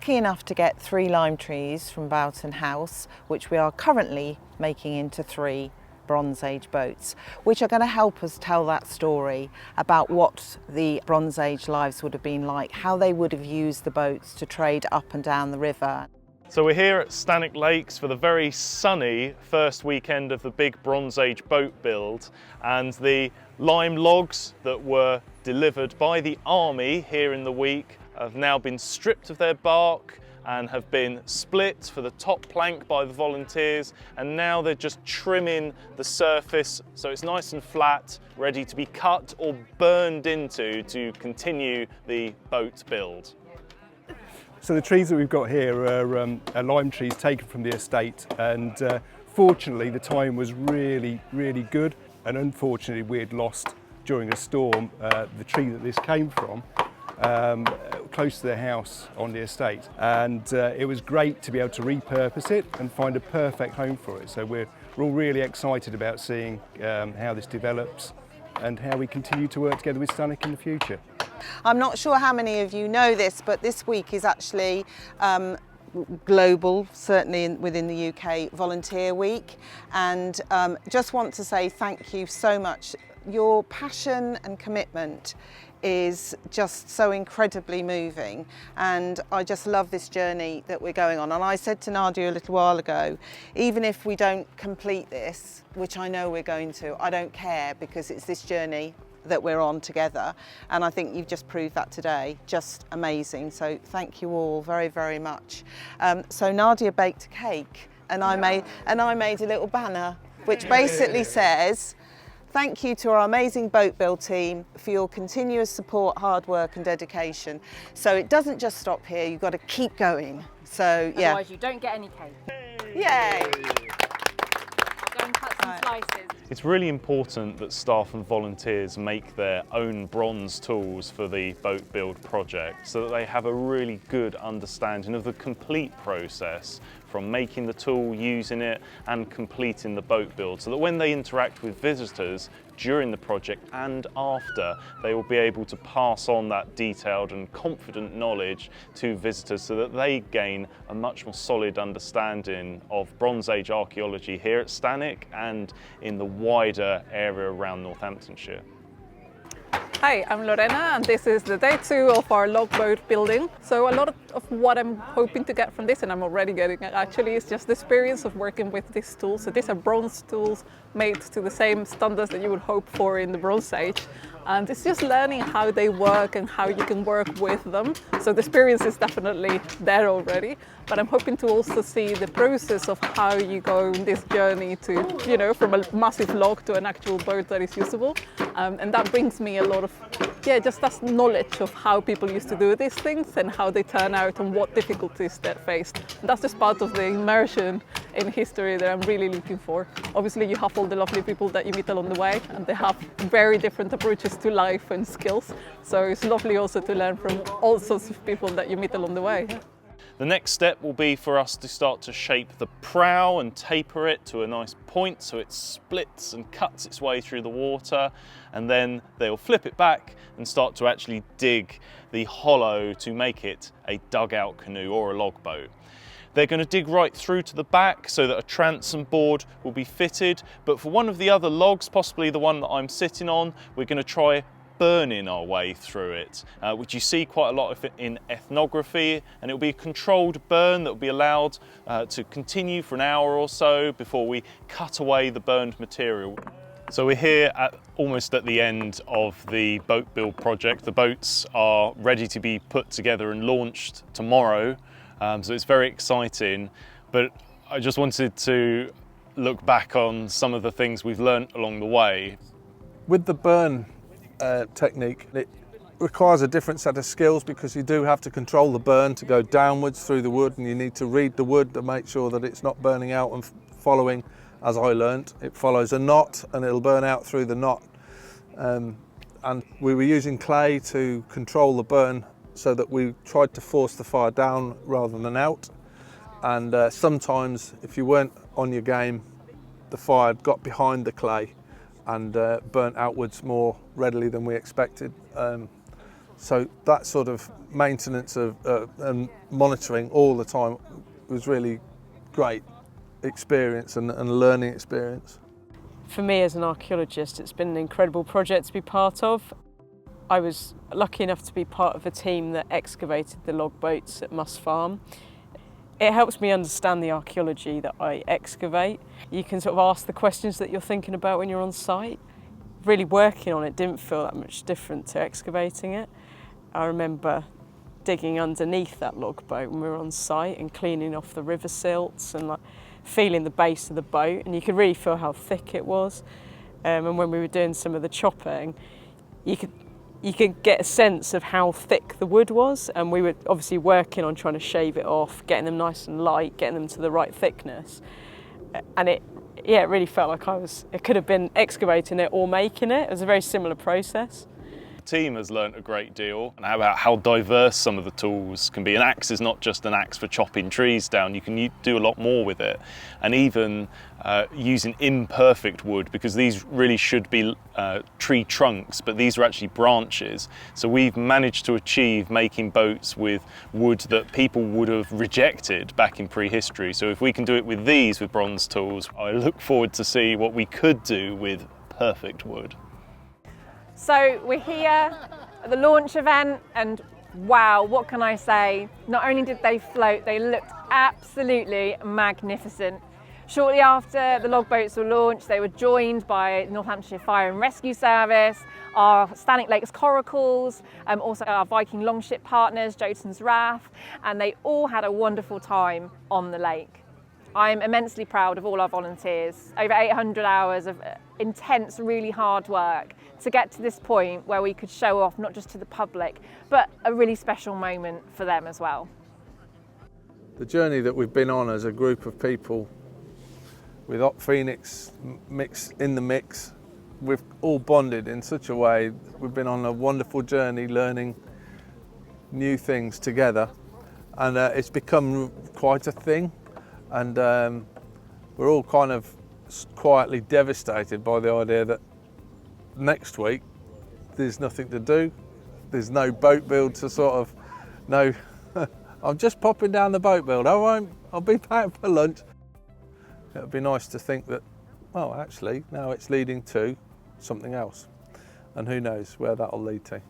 lucky enough to get 3 lime trees from Boughton House, which we are currently making into 3 Bronze Age boats, which are going to help us tell that story about what the Bronze Age lives would have been like, how they would have used the boats to trade up and down the river. So we're here at Stanwick Lakes for the very sunny first weekend of the big Bronze Age boat build, and the lime logs that were delivered by the army here in the week have now been stripped of their bark and have been split for the top plank by the volunteers, and now they're just trimming the surface so it's nice and flat, ready to be cut or burned into to continue the boat build. So the trees that we've got here are lime trees taken from the estate, and fortunately the time was really good, and unfortunately we had lost during a storm the tree that this came from close to the house on the estate, and it was great to be able to repurpose it and find a perfect home for it. So we're all really excited about seeing how this develops and how we continue to work together with Stanwick in the future. I'm not sure how many of you know this, but this week is actually global, certainly within the UK, Volunteer Week, and just want to say thank you so much. Your passion and commitment is just so incredibly moving, and I just love this journey that we're going on. And I said to Nadia a little while ago, even if we don't complete this, which I know we're going to, I don't care, because it's this journey that we're on together, and I think you've just proved that today. Just amazing. So thank you all very much. So Nadia baked a cake, and I made a little banner which basically says, "Thank you to our amazing boat build team for your continuous support, hard work and dedication." So it doesn't just stop here, you've got to keep going. So yeah. Otherwise you don't get any cake. Yay! I'll go and cut some slices. It's really important that staff and volunteers make their own bronze tools for the boat build project, so that they have a really good understanding of the complete process, from making the tool, using it and completing the boat build, so that when they interact with visitors during the project and after, they will be able to pass on that detailed and confident knowledge to visitors, so that they gain a much more solid understanding of Bronze Age archaeology here at Stanwick and in the wider area around Northamptonshire. Hi, I'm Lorena, and this is the day 2 of our Logboat building. So a lot of what I'm hoping to get from this, and I'm already getting it actually, is just the experience of working with these tools. So these are bronze tools made to the same standards that you would hope for in the Bronze Age. And it's just learning how they work and how you can work with them. So the experience is definitely there already, but I'm hoping to also see the process of how you go in this journey to, you know, from a massive log to an actual boat that is usable. And that brings me a lot of, just that knowledge of how people used to do these things and how they turn out and what difficulties they're faced. And that's just part of the immersion in history that I'm really looking for. Obviously you have all the lovely people that you meet along the way, and they have very different approaches to life and skills. So it's lovely also to learn from all sorts of people that you meet along the way. The next step will be for us to start to shape the prow and taper it to a nice point so it splits and cuts its way through the water, and then they'll flip it back and start to actually dig the hollow to make it a dugout canoe or a logboat. They're going to dig right through to the back so that a transom board will be fitted, but for one of the other logs, possibly the one that I'm sitting on, we're going to try burning our way through it, which you see quite a lot of it in ethnography, and it will be a controlled burn that will be allowed to continue for an hour or so before we cut away the burned material. So we're here almost at the end of the boat build project. The boats are ready to be put together and launched tomorrow, so it's very exciting, but I just wanted to look back on some of the things we've learnt along the way. With the burn technique, it requires a different set of skills, because you do have to control the burn to go downwards through the wood, and you need to read the wood to make sure that it's not burning out and following, as I learnt, it follows a knot and it'll burn out through the knot. And we were using clay to control the burn, so that we tried to force the fire down rather than out. And sometimes if you weren't on your game, the fire got behind the clay and burnt outwards more readily than we expected. So that sort of maintenance of and monitoring all the time was really great experience and a learning experience. For me as an archaeologist, it's been an incredible project to be part of. I was lucky enough to be part of a team that excavated the logboats at Muss Farm. It helps me understand the archaeology that I excavate. You can sort of ask the questions that you're thinking about when you're on site. Really working on it didn't feel that much different to excavating it. I remember digging underneath that logboat when we were on site and cleaning off the river silts and like feeling the base of the boat, and you could really feel how thick it was. And when we were doing some of the chopping, you could get a sense of how thick the wood was, and we were obviously working on trying to shave it off, getting them nice and light, getting them to the right thickness. And it really felt like it could have been excavating it or making it. It was a very similar process. The team has learnt a great deal about how diverse some of the tools can be. An axe is not just an axe for chopping trees down, you can do a lot more with it. And even using imperfect wood, because these really should be tree trunks, but these are actually branches. So we've managed to achieve making boats with wood that people would have rejected back in prehistory. So if we can do it with these, with bronze tools, I look forward to see what we could do with perfect wood. So we're here at the launch event, and wow, what can I say? Not only did they float, they looked absolutely magnificent. Shortly after the logboats were launched, they were joined by Northamptonshire Fire and Rescue Service, our Stanwick Lakes coracles, also our Viking longship partners, Jotun's Wrath, and they all had a wonderful time on the lake. I'm immensely proud of all our volunteers. Over 800 hours of intense, really hard work to get to this point where we could show off not just to the public, but a really special moment for them as well. The journey that we've been on as a group of people with Op Phoenix in the mix, we've all bonded in such a way. We've been on a wonderful journey learning new things together, and it's become quite a thing. And we're all kind of quietly devastated by the idea that next week there's nothing to do. There's no boat build to sort of, no, I'm just popping down the boat build. I'll be back for lunch. It would be nice to think that, well, actually, now it's leading to something else. And who knows where that'll lead to.